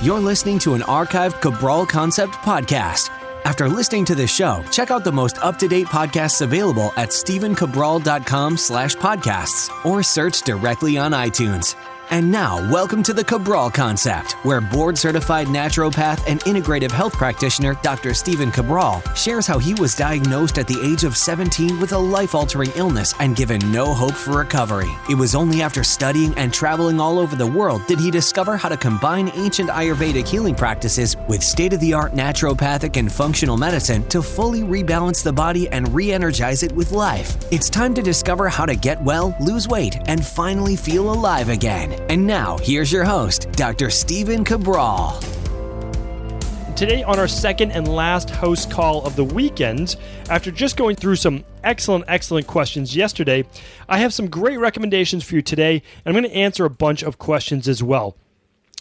You're listening to an archived Cabral Concept podcast. After listening to this show, check out the most up-to-date podcasts available at stephencabral.com/podcasts or search directly on iTunes. And now, welcome to the Cabral Concept, where board-certified naturopath and integrative health practitioner Dr. Stephen Cabral shares how he was diagnosed at the age of 17 with a life-altering illness and given no hope for recovery. It was only after studying and traveling all over the world did he discover how to combine ancient Ayurvedic healing practices with state-of-the-art naturopathic and functional medicine to fully rebalance the body and re-energize it with life. It's time to discover how to get well, lose weight, and finally feel alive again. And now, here's your host, Dr. Stephen Cabral. Today, on our second and last house call of the weekend, after just going through some excellent questions yesterday, I have some great recommendations for you today, and I'm going to answer a bunch of questions as well.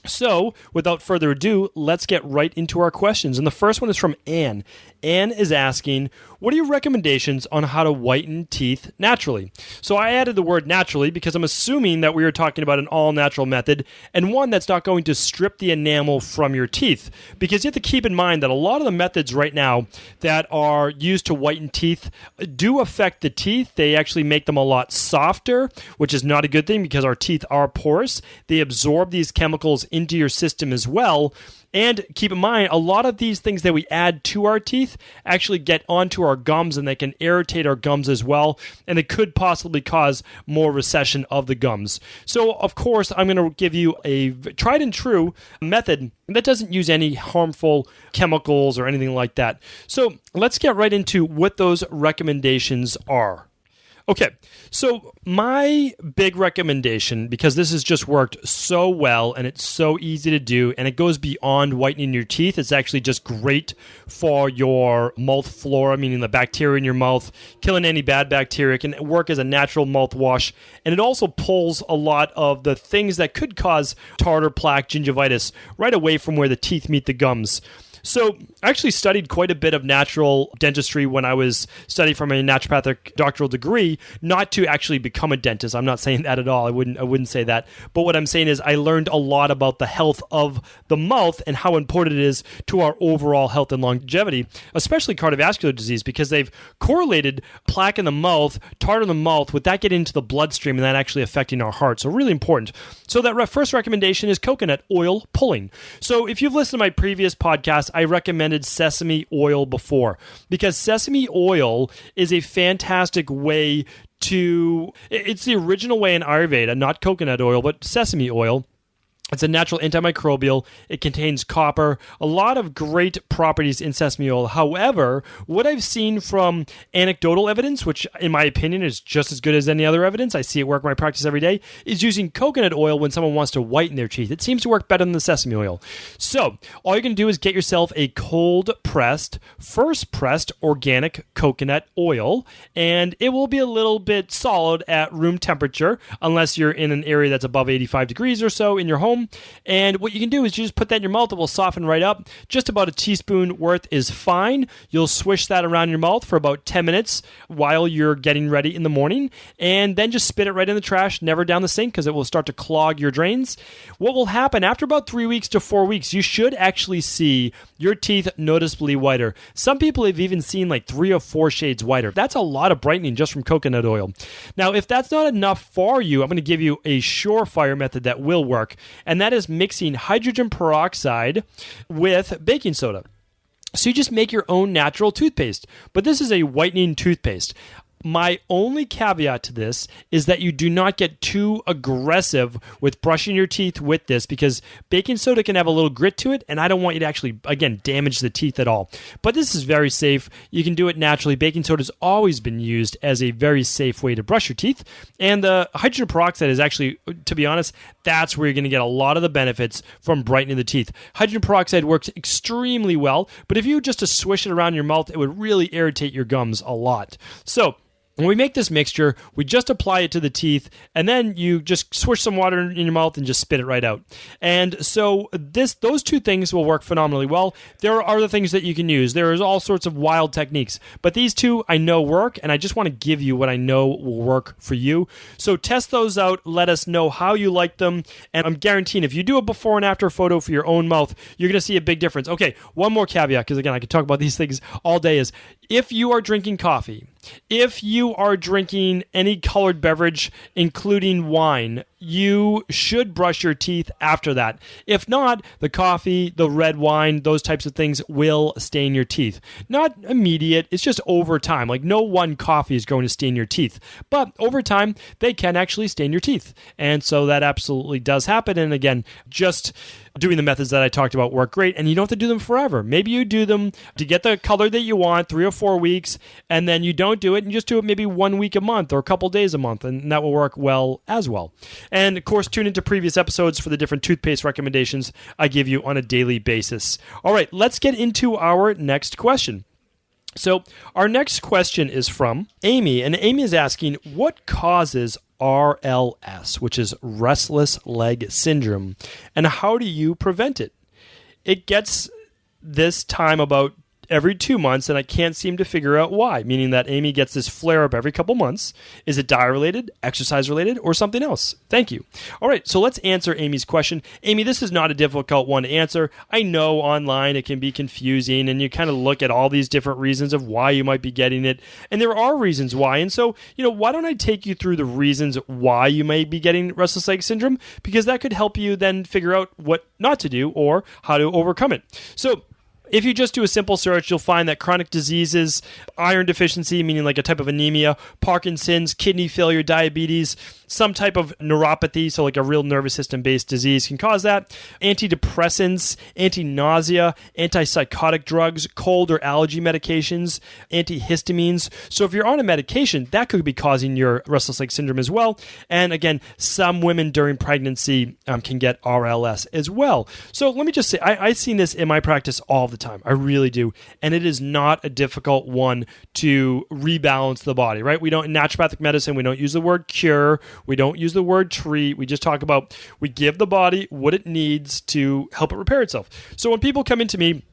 So, without further ado, let's get right into our questions. And the first one is from Anne. Anne is asking, what are your recommendations on how to whiten teeth naturally? So I added the word naturally because I'm assuming that we are talking about an all-natural method and one that's not going to strip the enamel from your teeth. Because you have to keep in mind that a lot of the methods right now that are used to whiten teeth do affect the teeth. They actually make them a lot softer, which is not a good thing because our teeth are porous. They absorb these chemicals into your system as well. And keep in mind, a lot of these things that we add to our teeth actually get onto our gums and they can irritate our gums as well. And it could possibly cause more recession of the gums. So, of course, I'm going to give you a tried and true method that doesn't use any harmful chemicals or anything like that. So let's get right into what those recommendations are. Okay, so my big recommendation, because this has just worked so well and it's so easy to do and it goes beyond whitening your teeth, it's actually just great for your mouth flora, meaning the bacteria in your mouth, killing any bad bacteria, can work as a natural mouthwash, and it also pulls a lot of the things that could cause tartar plaque, gingivitis, right away from where the teeth meet the gums. So I actually studied quite a bit of natural dentistry when I was studying from a naturopathic doctoral degree, not to actually become a dentist. I'm not saying that at all. I wouldn't say that. But what I'm saying is I learned a lot about the health of the mouth and how important it is to our overall health and longevity, especially cardiovascular disease, because they've correlated plaque in the mouth, tartar in the mouth, with that getting into the bloodstream and that actually affecting our heart. So really important. So that first recommendation is coconut oil pulling. So if you've listened to my previous podcast, I recommended sesame oil before because sesame oil is a fantastic way it's the original way in Ayurveda, not coconut oil, but sesame oil. It's a natural antimicrobial. It contains copper, a lot of great properties in sesame oil. However, what I've seen from anecdotal evidence, which in my opinion is just as good as any other evidence, I see it work in my practice every day, is using coconut oil when someone wants to whiten their teeth. It seems to work better than the sesame oil. So all you're going to do is get yourself a first pressed organic coconut oil, and it will be a little bit solid at room temperature unless you're in an area that's above 85 degrees or so in your home. And what you can do is you just put that in your mouth. It will soften right up. Just about a teaspoon worth is fine. You'll swish that around your mouth for about 10 minutes while you're getting ready in the morning. And then just spit it right in the trash, never down the sink because it will start to clog your drains. What will happen after about 3 weeks to 4 weeks, you should actually see your teeth noticeably whiter. Some people have even seen like 3 or 4 shades whiter. That's a lot of brightening just from coconut oil. Now, if that's not enough for you, I'm going to give you a surefire method that will work. And that is mixing hydrogen peroxide with baking soda. So you just make your own natural toothpaste. But this is a whitening toothpaste. My only caveat to this is that you do not get too aggressive with brushing your teeth with this because baking soda can have a little grit to it, and I don't want you to actually, again, damage the teeth at all. But this is very safe. You can do it naturally. Baking soda has always been used as a very safe way to brush your teeth, and the hydrogen peroxide is actually, to be honest, that's where you're going to get a lot of the benefits from brightening the teeth. Hydrogen peroxide works extremely well, but if you just to swish it around your mouth, it would really irritate your gums a lot. So When we make this mixture, we just apply it to the teeth, and then you just swish some water in your mouth and just spit it right out. And so those two things will work phenomenally well. There are other things that you can use. There is all sorts of wild techniques, but these two I know work, and I just want to give you what I know will work for you. So test those out. Let us know how you like them, and I'm guaranteeing if you do a before and after photo for your own mouth, you're going to see a big difference. Okay, one more caveat, because again, I could talk about these things all day, is if you are drinking coffee, if you are drinking any colored beverage, including wine, you should brush your teeth after that. If not, the coffee, the red wine, those types of things will stain your teeth. Not immediate, it's just over time. Like no one coffee is going to stain your teeth. But over time, they can actually stain your teeth. And so that absolutely does happen. And again, just doing the methods that I talked about work great, and you don't have to do them forever. Maybe you do them to get the color that you want, 3 or 4 weeks, and then you don't do it, and you just do it maybe 1 week a month or a couple days a month, and that will work well as well. And of course, tune into previous episodes for the different toothpaste recommendations I give you on a daily basis. All right, let's get into our next question. So our next question is from Amy, and Amy is asking, what causes RLS, which is restless leg syndrome, and how do you prevent it? It gets this time about every 2 months, and I can't seem to figure out why, meaning that Amy gets this flare-up every couple months. Is it diet-related, exercise-related, or something else? Thank you. All right, so let's answer Amy's question. Amy, this is not a difficult one to answer. I know online it can be confusing, and you kind of look at all these different reasons of why you might be getting it, and there are reasons why. And so, why don't I take you through the reasons why you may be getting restless leg syndrome, because that could help you then figure out what not to do or how to overcome it. So, if you just do a simple search, you'll find that chronic diseases, iron deficiency, meaning like a type of anemia, Parkinson's, kidney failure, diabetes, some type of neuropathy, so like a real nervous system-based disease can cause that. Antidepressants, anti-nausea, antipsychotic drugs, cold or allergy medications, antihistamines. So if you're on a medication, that could be causing your restless leg syndrome as well. And again, some women during pregnancy can get RLS as well. So let me just say, I've seen this in my practice all the time. I really do. And it is not a difficult one to rebalance the body, right? In naturopathic medicine, we don't use the word cure. We don't use the word treat. We just talk about, we give the body what it needs to help it repair itself. So when people come into me,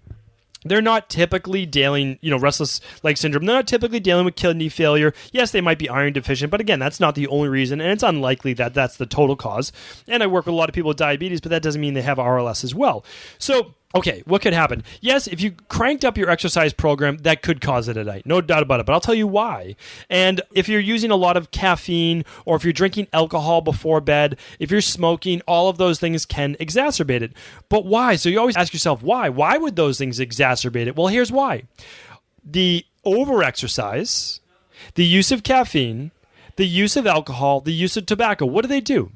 they're not typically dealing, restless leg syndrome. They're not typically dealing with kidney failure. Yes, they might be iron deficient, but again, that's not the only reason, and it's unlikely that that's the total cause. And I work with a lot of people with diabetes, but that doesn't mean they have RLS as well. So, okay, what could happen? Yes, if you cranked up your exercise program, that could cause it at night. No doubt about it, but I'll tell you why. And if you're using a lot of caffeine, or if you're drinking alcohol before bed, if you're smoking, all of those things can exacerbate it. But why? So you always ask yourself, why? Why would those things exacerbate it? Well, here's why. The overexercise, the use of caffeine, the use of alcohol, the use of tobacco, what do?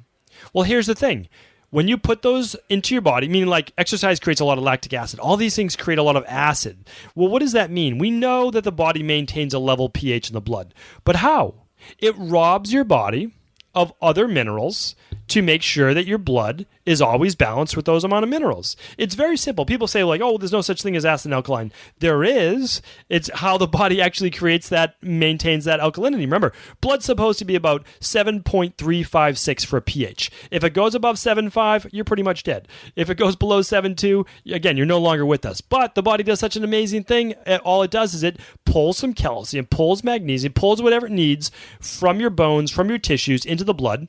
Well, here's the thing. When you put those into your body, meaning like exercise creates a lot of lactic acid, all these things create a lot of acid. Well, what does that mean? We know that the body maintains a level pH in the blood. But how? It robs your body of other minerals to make sure that your blood is always balanced with those amount of minerals. It's very simple. People say like, oh, there's no such thing as acid and alkaline. There is. It's how the body actually creates that, maintains that alkalinity. Remember, blood's supposed to be about 7.356 for a pH. If it goes above 7.5, you're pretty much dead. If it goes below 7.2, again, you're no longer with us. But the body does such an amazing thing. All it does is it pulls some calcium, pulls magnesium, pulls whatever it needs from your bones, from your tissues into the blood.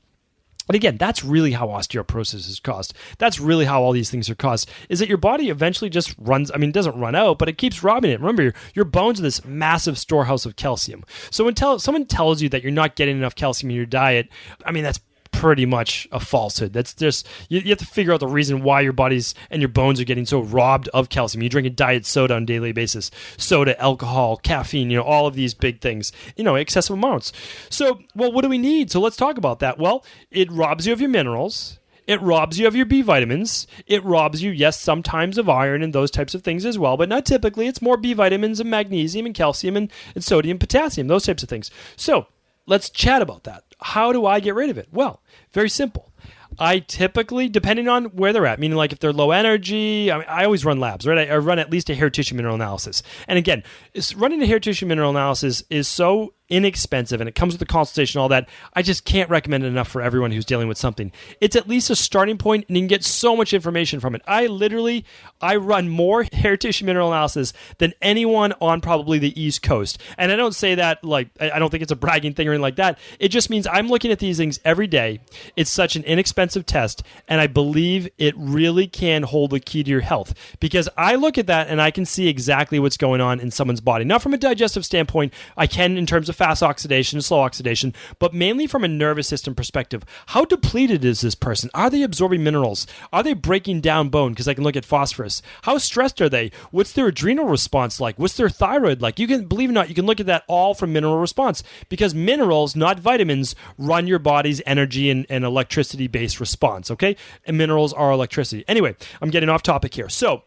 And again, that's really how osteoporosis is caused. That's really how all these things are caused, is that your body eventually just it doesn't run out, but it keeps robbing it. Remember, your bones are this massive storehouse of calcium. So when someone tells you that you're not getting enough calcium in your diet, that's pretty much a falsehood. That's just, you have to figure out the reason why your bodies and your bones are getting so robbed of calcium. You drink a diet soda on a daily basis, soda, alcohol, caffeine, all of these big things, excessive amounts. So, well, what do we need? So let's talk about that. Well, it robs you of your minerals. It robs you of your B vitamins. It robs you, yes, sometimes of iron and those types of things as well, but not typically. It's more B vitamins and magnesium and calcium and sodium, potassium, those types of things. So let's chat about that. How do I get rid of it? Well, very simple. I typically, depending on where they're at, meaning like if they're low energy, I always run labs, right? I run at least a hair tissue mineral analysis. And again, running a hair tissue mineral analysis is so inexpensive, and it comes with a consultation, all that. I just can't recommend it enough for everyone who's dealing with something. It's at least a starting point, and you can get so much information from it. I run more hair tissue mineral analysis than anyone on probably the East Coast. And I don't say that like, I don't think it's a bragging thing or anything like that. It just means I'm looking at these things every day. It's such an inexpensive test, and I believe it really can hold the key to your health, because I look at that and I can see exactly what's going on in someone's body. Not from a digestive standpoint, I can in terms of fast oxidation, slow oxidation, but mainly from a nervous system perspective. How depleted is this person? Are they absorbing minerals? Are they breaking down bone? Because I can look at phosphorus. How stressed are they? What's their adrenal response like? What's their thyroid like? You can, believe it or not, you can look at that all from mineral response, because minerals, not vitamins, run your body's energy and electricity-based response, okay? And minerals are electricity. Anyway, I'm getting off topic here. So,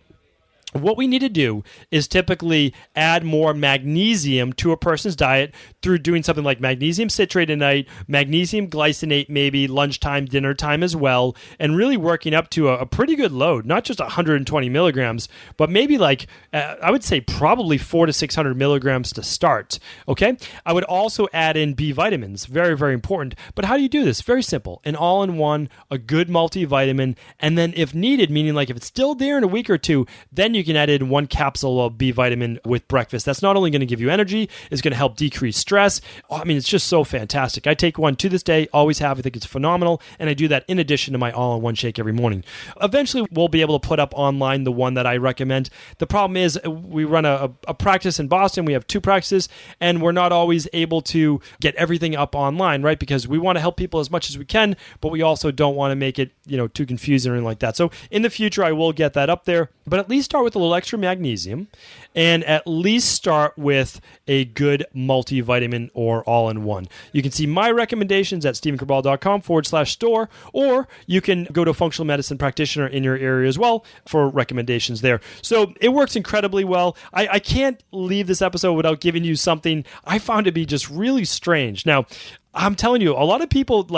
what we need to do is typically add more magnesium to a person's diet through doing something like magnesium citrate at night, magnesium glycinate maybe lunchtime, dinner time as well, and really working up to a pretty good load, not just 120 milligrams, but maybe like, I would say probably 400 to 600 milligrams to start, okay? I would also add in B vitamins, very, very important. But how do you do this? Very simple. An all-in-one, a good multivitamin, and then if needed, meaning like if it's still there in a week or two, then you can add in one capsule of B vitamin with breakfast. That's not only going to give you energy, it's going to help decrease stress. I mean, it's just so fantastic. I take one to this day, always have. I think it's phenomenal, and I do that in addition to my all-in-one shake every morning. Eventually, we'll be able to put up online the one that I recommend. The problem is we run a practice in Boston. We have 2 practices, and we're not always able to get everything up online, right? Because we want to help people as much as we can, but we also don't want to make it, too confusing or anything like that. So in the future, I will get that up there, but at least start with a little extra magnesium, and at least start with a good multivitamin or all-in-one. You can see my recommendations at stephencabral.com/store, or you can go to a functional medicine practitioner in your area as well for recommendations there. So it works incredibly well. I can't leave this episode without giving you something I found to be just really strange. Now, I'm telling you, a lot of people,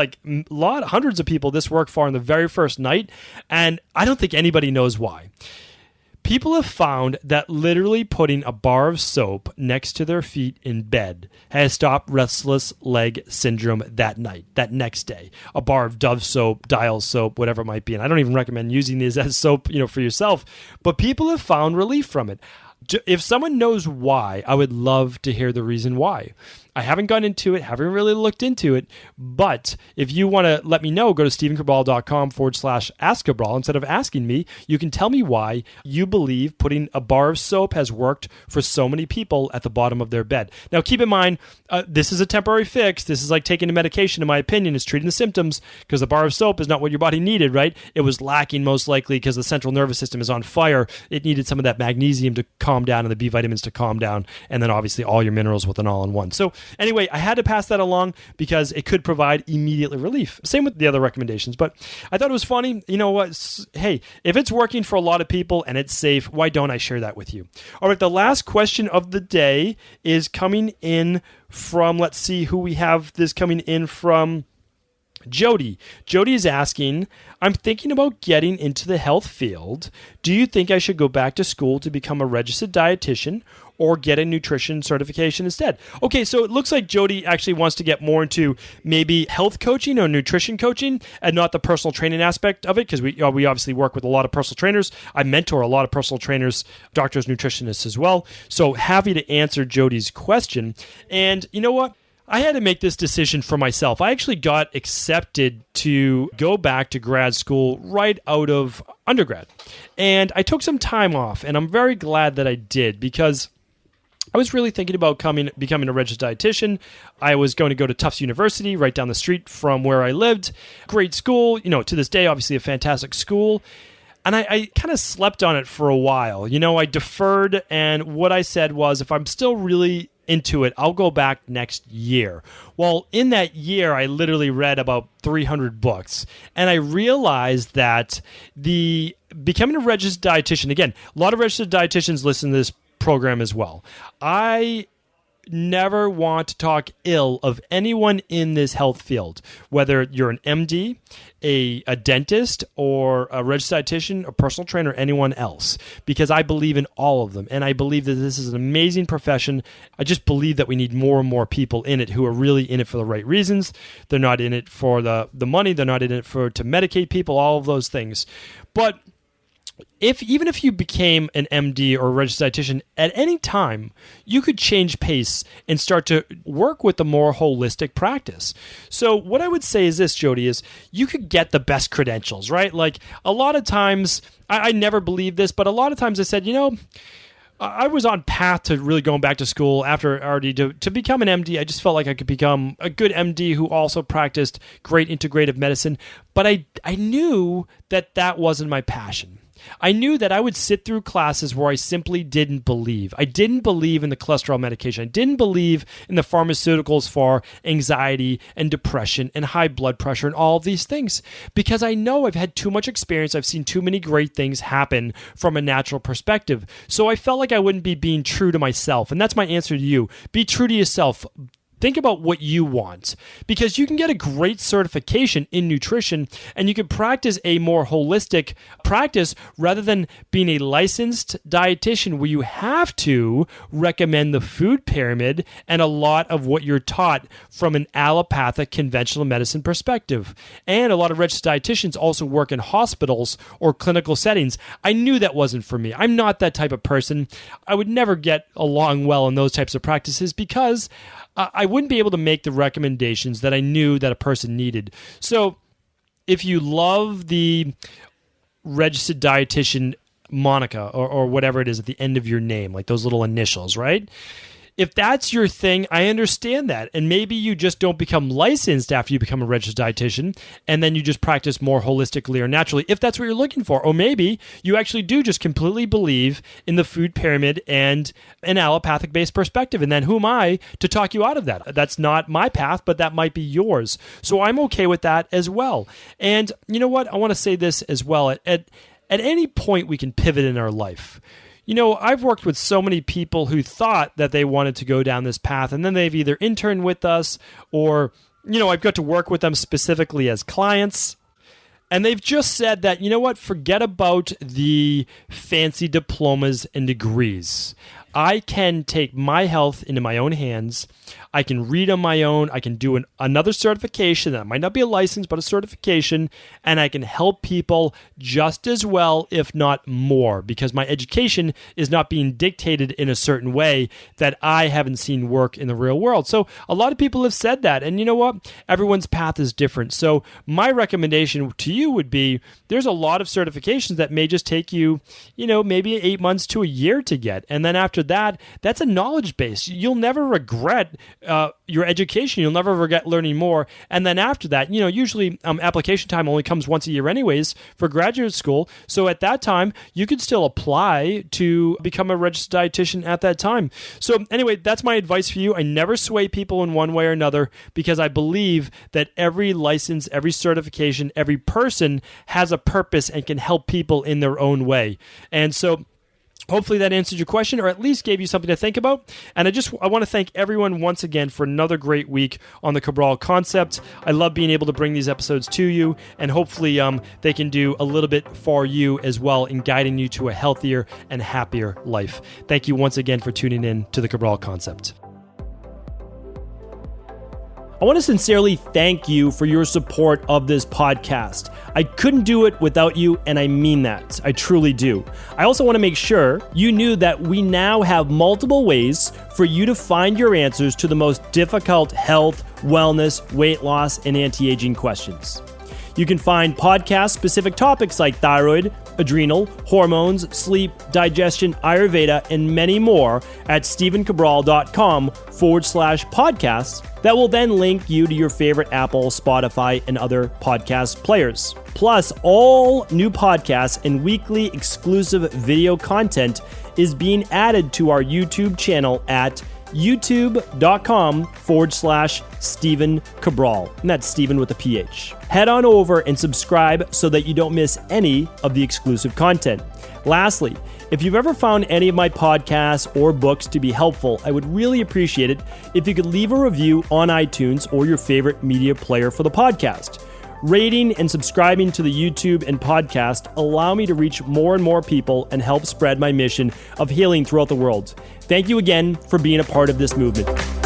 hundreds of people this worked for on the very first night, and I don't think anybody knows why. People have found that literally putting a bar of soap next to their feet in bed has stopped restless leg syndrome that night, that next day. A bar of Dove soap, Dial soap, whatever it might be. And I don't even recommend using these as soap, for yourself. But people have found relief from it. If someone knows why, I would love to hear the reason why. I haven't gone into it, haven't really looked into it, but if you want to let me know, go to stephencabral.com/askcabral. Instead of asking me, you can tell me why you believe putting a bar of soap has worked for so many people at the bottom of their bed. Now, keep in mind, this is a temporary fix. This is like taking a medication, in my opinion. It's treating the symptoms, because the bar of soap is not what your body needed, right? It was lacking most likely because the central nervous system is on fire. It needed some of that magnesium to calm down and the B vitamins to calm down, and then obviously all your minerals with an all-in-one. So anyway, I had to pass that along because it could provide immediate relief. Same with the other recommendations, but I thought it was funny. You know what? Hey, if it's working for a lot of people and it's safe, why don't I share that with you? All right, the last question of the day is coming in from, let's see who we have this coming in from. Jodi. Jodi is asking, I'm thinking about getting into the health field. Do you think I should go back to school to become a registered dietitian or get a nutrition certification instead? Okay, so it looks like Jodi actually wants to get more into maybe health coaching or nutrition coaching and not the personal training aspect of it, because we obviously work with a lot of personal trainers. I mentor a lot of personal trainers, doctors, nutritionists as well. So happy to answer Jodi's question. And you know what? I had to make this decision for myself. I actually got accepted to go back to grad school right out of undergrad. And I took some time off, and I'm very glad that I did, because I was really thinking about becoming a registered dietitian. I was going to go to Tufts University right down the street from where I lived. Great school, to this day, obviously a fantastic school. And I kind of slept on it for a while. I deferred, and what I said was, if I'm still really into it, I'll go back next year. Well, in that year, I literally read about 300 books, and I realized that becoming a registered dietitian, again, a lot of registered dietitians listen to this program as well. I never want to talk ill of anyone in this health field, whether you're an MD, a dentist, or a registered dietitian, a personal trainer, or anyone else, because I believe in all of them. And I believe that this is an amazing profession. I just believe that we need more and more people in it who are really in it for the right reasons. They're not in it for the money. They're not in it to medicate people, all of those things. But even if you became an MD or a registered dietitian at any time, you could change pace and start to work with a more holistic practice. So what I would say is this, Jodi, is you could get the best credentials, right? Like a lot of times, I never believed this, but a lot of times I said, I was on path to really going back to school after already to become an MD. I just felt like I could become a good MD who also practiced great integrative medicine. But I knew that wasn't my passion. I knew that I would sit through classes where I simply didn't believe. I didn't believe in the cholesterol medication. I didn't believe in the pharmaceuticals for anxiety and depression and high blood pressure and all of these things, because I know I've had too much experience. I've seen too many great things happen from a natural perspective. So I felt like I wouldn't be being true to myself. And that's my answer to you. Be true to yourself. Think about what you want, because you can get a great certification in nutrition and you can practice a more holistic practice rather than being a licensed dietitian where you have to recommend the food pyramid and a lot of what you're taught from an allopathic conventional medicine perspective. And a lot of registered dietitians also work in hospitals or clinical settings. I knew that wasn't for me. I'm not that type of person. I would never get along well in those types of practices because I wouldn't be able to make the recommendations that I knew that a person needed. So if you love the registered dietitian moniker or whatever it is at the end of your name, like those little initials, right? If that's your thing, I understand that. And maybe you just don't become licensed after you become a registered dietitian, and then you just practice more holistically or naturally, if that's what you're looking for. Or maybe you actually do just completely believe in the food pyramid and an allopathic-based perspective. And then who am I to talk you out of that? That's not my path, but that might be yours. So I'm okay with that as well. And you know what? I want to say this as well. At any point, we can pivot in our life. I've worked with so many people who thought that they wanted to go down this path, and then they've either interned with us or, I've got to work with them specifically as clients. And they've just said that, forget about the fancy diplomas and degrees. I can take my health into my own hands. I can read on my own. I can do another certification that might not be a license, but a certification, and I can help people just as well, if not more, because my education is not being dictated in a certain way that I haven't seen work in the real world. So a lot of people have said that, and you know what? Everyone's path is different. So my recommendation to you would be, there's a lot of certifications that may just take you, maybe 8 months to a year to get, and then after that, that's a knowledge base. You'll never regret your education. You'll never regret learning more. And then after that, usually application time only comes once a year anyways for graduate school. So at that time, you could still apply to become a registered dietitian at that time. So anyway, that's my advice for you. I never sway people in one way or another because I believe that every license, every certification, every person has a purpose and can help people in their own way. And so hopefully that answered your question, or at least gave you something to think about. And I want to thank everyone once again for another great week on the Cabral Concept. I love being able to bring these episodes to you, and hopefully they can do a little bit for you as well in guiding you to a healthier and happier life. Thank you once again for tuning in to the Cabral Concept. I want to sincerely thank you for your support of this podcast. I couldn't do it without you, and I mean that. I truly do. I also want to make sure you knew that we now have multiple ways for you to find your answers to the most difficult health, wellness, weight loss, and anti-aging questions. You can find podcast-specific topics like thyroid, adrenal, hormones, sleep, digestion, Ayurveda, and many more at stevencabral.com/podcasts that will then link you to your favorite Apple, Spotify, and other podcast players. Plus, all new podcasts and weekly exclusive video content is being added to our YouTube channel at youtube.com/Stephen Cabral. And that's Stephen with a PH. Head on over and subscribe so that you don't miss any of the exclusive content. Lastly, if you've ever found any of my podcasts or books to be helpful, I would really appreciate it if you could leave a review on iTunes or your favorite media player for the podcast. Rating and subscribing to the YouTube and podcast allow me to reach more and more people and help spread my mission of healing throughout the world. Thank you again for being a part of this movement.